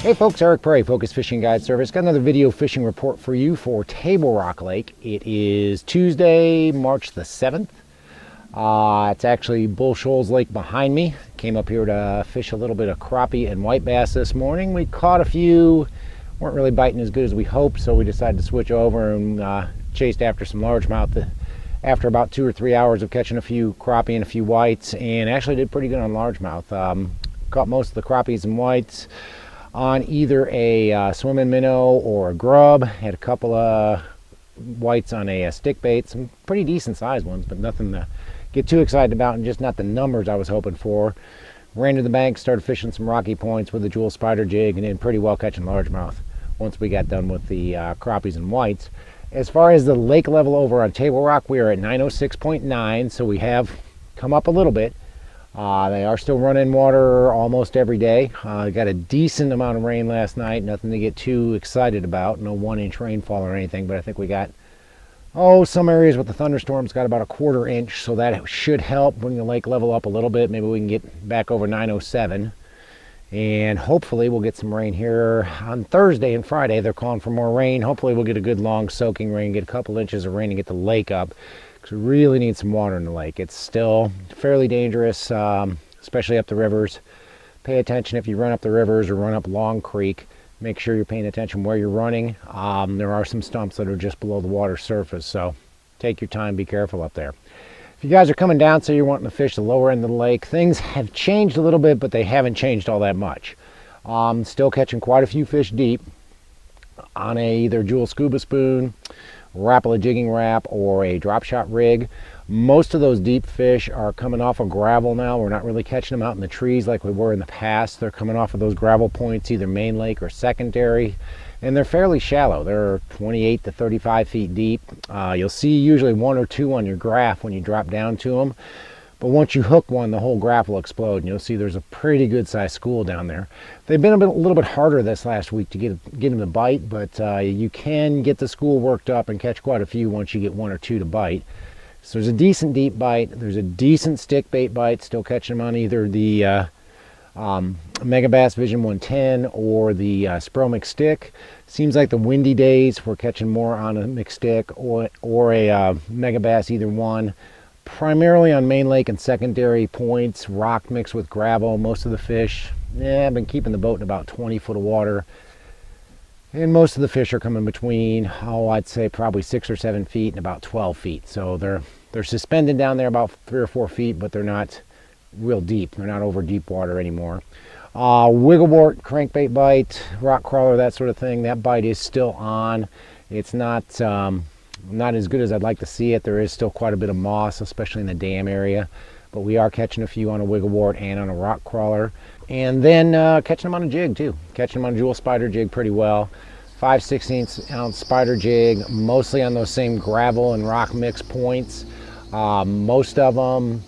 Hey folks, Eric Perry, Focus Fishing Guide Service. Got another video fishing report for you for Table Rock Lake. It is Tuesday, March the 7th. It's actually Bull Shoals Lake behind me. Came up here to fish a little bit of crappie and white bass this morning. We caught a few, weren't really biting as good as we hoped, so we decided to switch over and chased after some largemouth after about 2 or 3 hours of catching a few crappie and a few whites, and actually did pretty good on largemouth. Caught most of the crappies and whites on either a swimming minnow or a grub. Had a couple of whites on a stick bait, some pretty decent sized ones, but nothing to get too excited about, and just not the numbers I was hoping for. Ran to the bank, started fishing some rocky points with a jewel spider jig, and did pretty well catching largemouth once we got done with the crappies and whites. As far as the lake level over on Table Rock, we are at 906.9, so we have come up a little bit. They are still running water almost every day. Got a decent amount of rain last night, nothing to get too excited about, no 1-inch rainfall or anything, but I think we got, some areas with the thunderstorms got about a 1/4 inch, so that should help bring the lake level up a little bit. Maybe we can get back over 907, and hopefully we'll get some rain here on Thursday and Friday. They're calling for more rain. Hopefully we'll get a good long soaking rain, get a couple inches of rain and get the lake up, because we really need some water in the lake. It's still fairly dangerous, especially up the rivers. Pay attention if you run up the rivers or run up Long Creek. Make sure you're paying attention where you're running. There are some stumps that are just below the water surface, so take your time, be careful up there. If you guys are coming down, so you're wanting to fish the lower end of the lake, things have changed a little bit, but they haven't changed all that much. Still catching quite a few fish deep on either Jewel Scuba Spoon, Rapala jigging Rap, or a drop shot rig. Most of those deep fish are coming off of gravel now. We're not really catching them out in the trees like we were in the past. They're coming off of those gravel points, either main lake or secondary, and they're fairly shallow. They're 28 to 35 feet deep. You'll see usually 1 or 2 on your graph when you drop down to them, but once you hook one, the whole graph will explode, and you'll see there's a pretty good sized school down there. They've been a little bit harder this last week to get them to bite, but you can get the school worked up and catch quite a few once you get 1 or 2 to bite. So there's a decent deep bite. There's a decent stick bait bite. Still catching them on either the Megabass Vision 110 or the Spro mixed stick. Seems like the windy days we're catching more on a mixed stick or a Megabass, either one. Primarily on main lake and secondary points, rock mixed with gravel. Most of the fish, I've been keeping the boat in about 20 foot of water, and most of the fish are coming between, I'd say probably 6 or 7 feet and about 12 feet. So they're suspended down there about 3 or 4 feet, but they're not real deep. They're not over deep water anymore. Wigglewort, crankbait bite, rock crawler, that sort of thing. That bite is still on. It's not as good as I'd like to see it. There is still quite a bit of moss, especially in the dam area, but we are catching a few on a wigglewort and on a rock crawler, and then catching them on a jig too. Catching them on a jewel spider jig pretty well. 5/16 ounce spider jig, mostly on those same gravel and rock mix points. Most of them,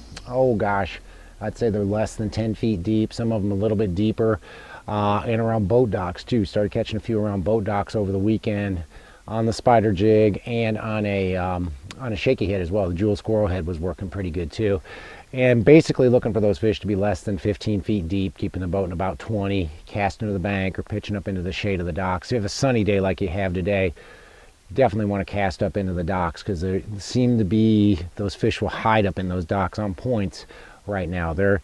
I'd say they're less than 10 feet deep. Some of them a little bit deeper, and around boat docks too. Started catching a few around boat docks over the weekend on the spider jig, and on a shaky head as well. The jewel squirrel head was working pretty good too. And basically looking for those fish to be less than 15 feet deep, keeping the boat in about 20, casting to the bank or pitching up into the shade of the docks. If you have a sunny day like you have today, definitely want to cast up into the docks, because there seem to be, those fish will hide up in those docks on points right now. They're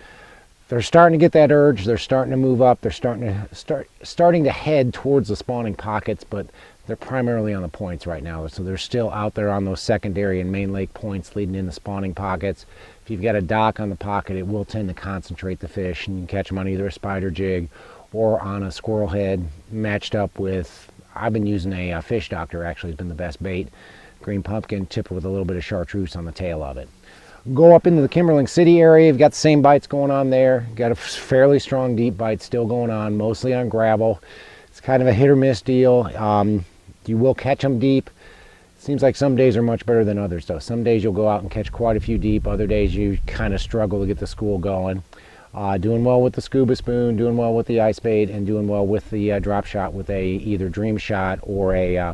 starting to get that urge. They're starting to move up. They're starting to head towards the spawning pockets, but they're primarily on the points right now. So they're still out there on those secondary and main lake points leading in the spawning pockets. If you've got a dock on the pocket, it will tend to concentrate the fish, and you can catch them on either a spider jig or on a squirrel head matched up with, I've been using a fish doctor, actually has been the best bait. Green pumpkin tipped with a little bit of chartreuse on the tail of it. Go up into the Kimberling City area, you've got the same bites going on there. Got a fairly strong deep bite still going on, mostly on gravel. It's kind of a hit or miss deal. You will catch them deep. Seems like some days are much better than others though. Some days you'll go out and catch quite a few deep. Other days you kind of struggle to get the school going. Doing well with the scuba spoon, doing well with the ice bait, and doing well with the drop shot with a either dream shot or a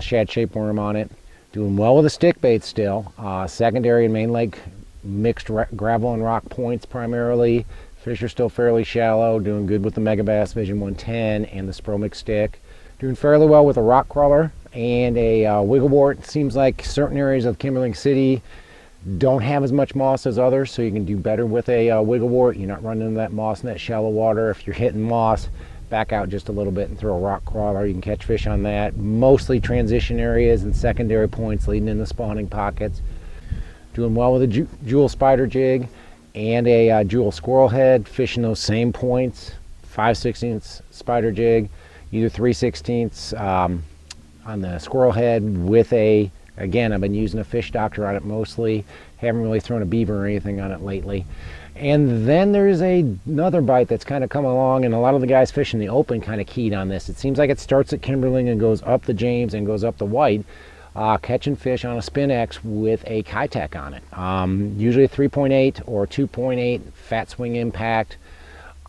shad shape worm on it. Doing well with the stick bait still. Secondary and main lake mixed gravel and rock points primarily. Fish are still fairly shallow, doing good with the Megabass Vision 110 and the Spromix stick. Doing fairly well with a rock crawler and a wigglewort. Seems like certain areas of Kimberling City don't have as much moss as others, so you can do better with a wigglewort. You're not running into that moss in that shallow water. If you're hitting moss, back out just a little bit and throw a rock crawler. You can catch fish on that. Mostly transition areas and secondary points leading into spawning pockets. Doing well with a jewel spider jig and a jewel squirrel head, fishing those same points. 5/16 spider jig, either 3/16 on the squirrel head with a, again, I've been using a fish doctor on it mostly. Haven't really thrown a beaver or anything on it lately. And then there's another bite that's kind of come along, and a lot of the guys fishing the open kind of keyed on this. It seems like it starts at Kimberling and goes up the James and goes up the White, catching fish on a Spin X with a Keitech on it. Usually a 3.8 or 2.8 fat swing impact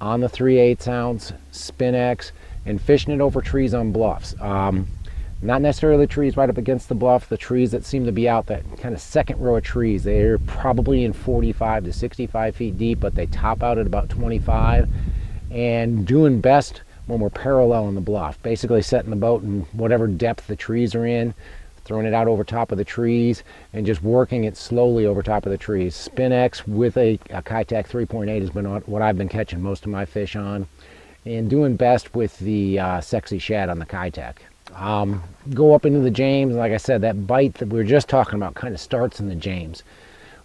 on the 3/8 ounce Spin X, and fishing it over trees on bluffs. Not necessarily trees right up against the bluff, the trees that seem to be out, that kind of second row of trees. They're probably in 45 to 65 feet deep, but they top out at about 25, and doing best when we're parallel in the bluff. Basically setting the boat in whatever depth the trees are in, throwing it out over top of the trees, and just working it slowly over top of the trees. Spin X with a Keitech 3.8 has been what I've been catching most of my fish on, and doing best with the Sexy Shad on the Keitech. Go up into the James, like I said, that bite that we were just talking about kind of starts in the James,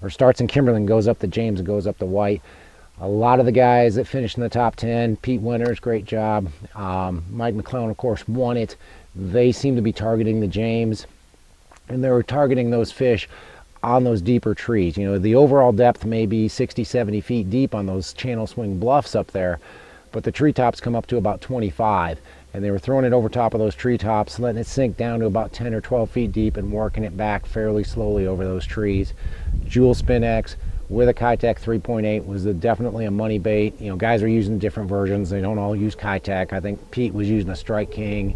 or starts in Kimberling, goes up the James and goes up the White. A lot of the guys that finished in the top 10, Pete Winters, great job. Mike McClellan, of course, won it. They seem to be targeting the James, and they were targeting those fish on those deeper trees. You know, the overall depth may be 60, 70 feet deep on those channel swing bluffs up there, but the treetops come up to about 25. And they were throwing it over top of those treetops, letting it sink down to about 10 or 12 feet deep and working it back fairly slowly over those trees. Jewel Spin X with a Keitech 3.8 was definitely a money bait. You know, guys are using different versions. They don't all use Keitech. I think Pete was using a Strike King,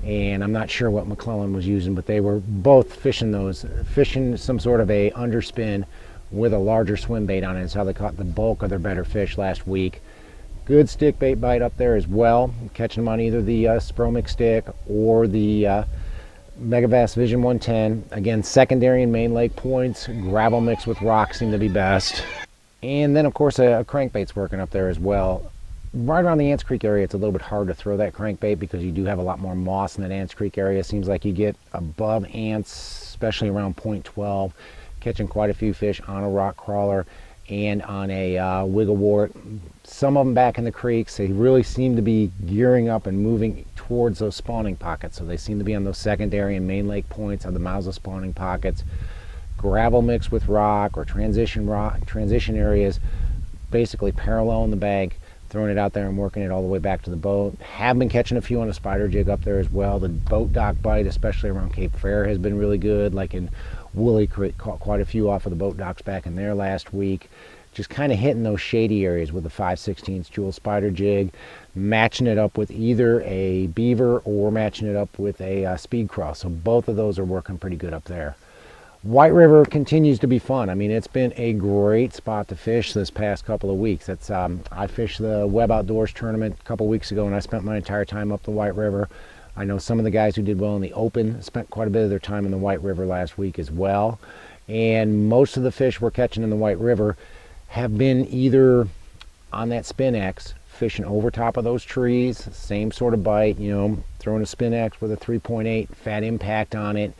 and I'm not sure what McClellan was using, but they were both fishing some sort of a underspin with a larger swim bait on it. It's how they caught the bulk of their better fish last week. Good stick bait bite up there as well, catching them on either the Spromix stick or the Megabass Vision 110. Again, secondary and main lake points, gravel mixed with rock seem to be best. And then of course a crankbait's working up there as well. Right around the Ants Creek area, it's a little bit hard to throw that crankbait because you do have a lot more moss in that Ants Creek area. Seems like you get above Ants, especially around point 12, catching quite a few fish on a rock crawler and on a wigglewort. Some of them back in the creeks. They really seem to be gearing up and moving towards those spawning pockets. So they seem to be on those secondary and main lake points of the mouths of spawning pockets. Gravel mixed with rock or transition areas, basically parallel in the bank, throwing it out there and working it all the way back to the boat. Have been catching a few on a spider jig up there as well. The boat dock bite, especially around Cape Fair, has been really good. Like in Woolly Creek, caught quite a few off of the boat docks back in there last week. Just kind of hitting those shady areas with the 5/16 jewel spider jig, matching it up with either a beaver or matching it up with a speed cross. So both of those are working pretty good up there. White River continues to be fun. I mean, it's been a great spot to fish this past couple of weeks. It's I fished the Web Outdoors tournament a couple weeks ago, and I spent my entire time up the White River. I know some of the guys who did well in the Open spent quite a bit of their time in the White River last week as well. And most of the fish we're catching in the White River have been either on that Spin X, fishing over top of those trees, same sort of bite, you know, throwing a Spin X with a 3.8 fat impact on it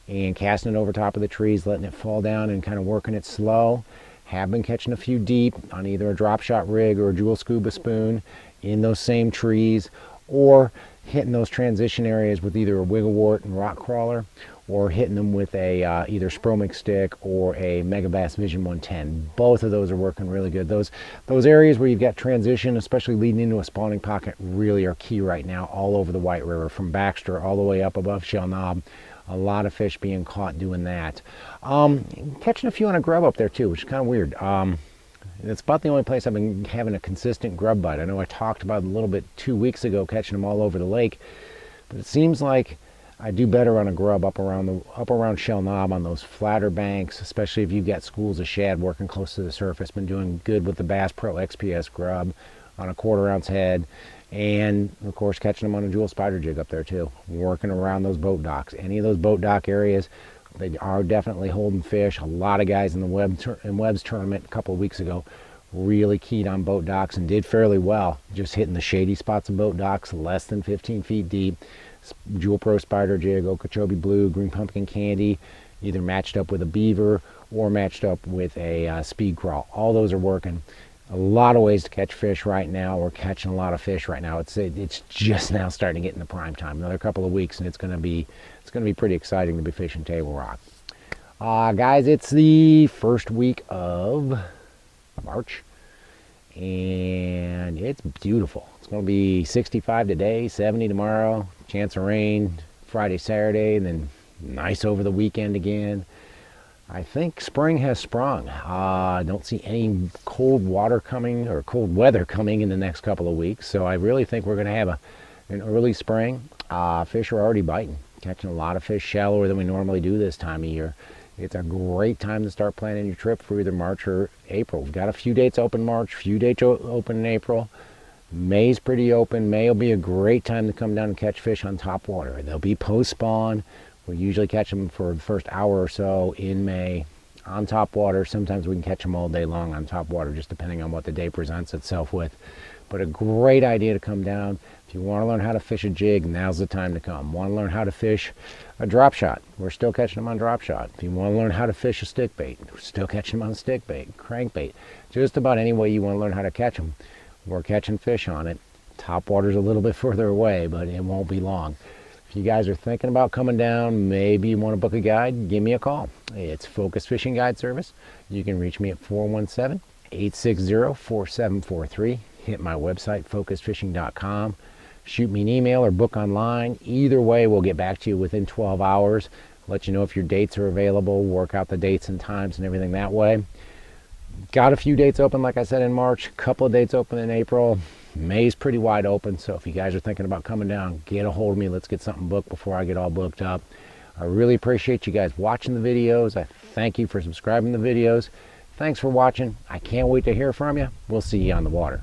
and casting it over top of the trees, letting it fall down and kind of working it slow. Have been catching a few deep on either a drop shot rig or a jewel scuba spoon in those same trees, or hitting those transition areas with either a wigglewort and rock crawler, or hitting them with a either Spromix stick or a Megabass Vision 110. Both of those are working really good. Those areas where you've got transition, especially leading into a spawning pocket, really are key right now all over the White River, from Baxter all the way up above Shell Knob. A lot of fish being caught doing that. Catching a few on a grub up there too, which is kind of weird. It's about the only place I've been having a consistent grub bite. I know I talked about it a little bit 2 weeks ago, catching them all over the lake, but it seems like I do better on a grub up around Shell Knob on those flatter banks, especially if you've got schools of shad working close to the surface. Been doing good with the Bass Pro XPS grub on a 1/4 ounce head, and of course catching them on a jewel spider jig up there too. Working around those boat docks. Any of those boat dock areas, they are definitely holding fish. A lot of guys in the Webb's tournament a couple of weeks ago really keyed on boat docks and did fairly well, just hitting the shady spots of boat docks less than 15 feet deep. Jewel Pro spider jig, Okeechobee blue, green pumpkin candy, either matched up with a beaver or matched up with a speed crawl. All those are working. A lot of ways to catch fish right now. We're catching a lot of fish right now. It's just now starting to get into prime time. Another couple of weeks and it's going to be pretty exciting to be fishing Table Rock. Guys, it's the first week of March and it's beautiful. It's going to be 65 today, 70 tomorrow, chance of rain Friday, Saturday, and then nice over the weekend again. I think spring has sprung. I don't see any cold water coming or cold weather coming in the next couple of weeks, so I really think we're going to have an early spring. Fish are already biting, catching a lot of fish shallower than we normally do this time of year. It's a great time to start planning your trip for either March or April. We've got a few dates open March, few dates open in April. May's pretty open. May will be a great time to come down and catch fish on top water. They'll be post-spawn. We usually catch them for the first hour or so in May on top water. Sometimes we can catch them all day long on top water, just depending on what the day presents itself with. But a great idea to come down. If you want to learn how to fish a jig, now's the time to come. Want to learn how to fish a drop shot? We're still catching them on drop shot. If you want to learn how to fish a stick bait, we're still catching them on stick bait, crankbait. Just about any way you want to learn how to catch them, we're catching fish on it. Top water's a little bit further away, but it won't be long. If you guys are thinking about coming down, maybe you want to book a guide, give me a call. It's Focus Fishing Guide Service. You can reach me at 417-860-4743. Hit my website, focusfishing.com. Shoot me an email or book online. Either way, we'll get back to you within 12 hours. Let you know if your dates are available, work out the dates and times and everything that way. Got a few dates open, like I said, in March. A couple of dates open in April. May's pretty wide open, so if you guys are thinking about coming down, get a hold of me. Let's get something booked before I get all booked up. I really appreciate you guys watching the videos. I thank you for subscribing to the videos. Thanks for watching. I can't wait to hear from you. We'll see you on the water.